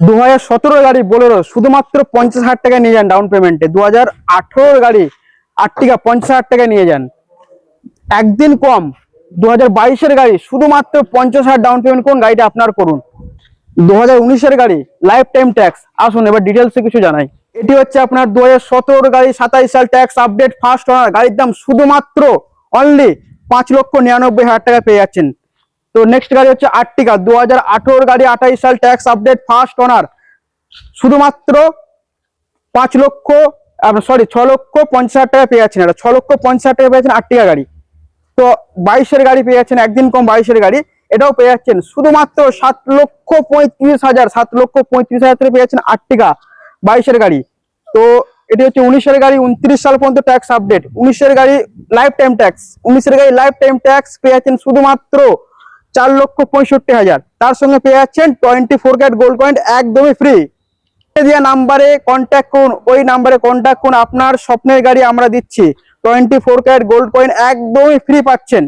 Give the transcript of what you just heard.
2017 গাড়ি বোলেরো শুধুমাত্র 50,000 টাকা নিয়ে যান ডাউন পেমেন্টে। 2018 গাড়ি আর্টিকা 50,000 টাকা নিয়ে যান একদিন কম। 2022 গাড়ি শুধুমাত্র 50,000 ডাউন পেমেন্ট করুন, গাড়িটা আপনার করুন। 2019 গাড়ি লাইফ টাইম ট্যাক্স। আসুন এবার ডিটেলসে কিছু জানাই। এটি হচ্ছে আপনার 2017 গাড়ি 27 সাল ট্যাক্স আপডেট ফার্স্ট ওনার, গাড়ির দাম শুধুমাত্র অনলি 5,99,000 টাকা পেয়ে যাচ্ছেন। তো নেক্সট গাড়ি হচ্ছে আর্টিকা 2018 গাড়ি 28 সাল ট্যাক্স আপডেট ফার্স্ট ওনার, শুধুমাত্র 6,50,000 টাকা পেয়ে যাচ্ছেন। এটা 6,50,000 টাকা পেয়ে যাচ্ছেন আর্টিকা গাড়ি। তো 22 গাড়ি পেয়ে যাচ্ছেন একদিন কম, 22 গাড়ি এটাও পেয়ে যাচ্ছেন শুধুমাত্র 7,35,000, 7,35,000 টাকা পেয়ে যাচ্ছেন আর্টিকা 22 গাড়ি। তো এটি হচ্ছে 19 গাড়ি 29 সাল পর্যন্ত ট্যাক্স আপডেট, 19 গাড়ি লাইফ টাইম ট্যাক্স, 19 গাড়ি লাইফ টাইম ট্যাক্স পেয়ে যাচ্ছেন শুধুমাত্র 4,65,000। তার সঙ্গে পেয়ে যাচ্ছেন 24 ক্যারেট গোল্ড কয়েন একদমই ফ্রি। দেওয়া নাম্বারে কন্ট্যাক্ট করুন, ওই নাম্বারে কন্ট্যাক্ট করুন, আপনার স্বপ্নের গাড়ি আমরা দিচ্ছি। 24 ক্যারেট গোল্ড কয়েন একদমই ফ্রি পাচ্ছেন।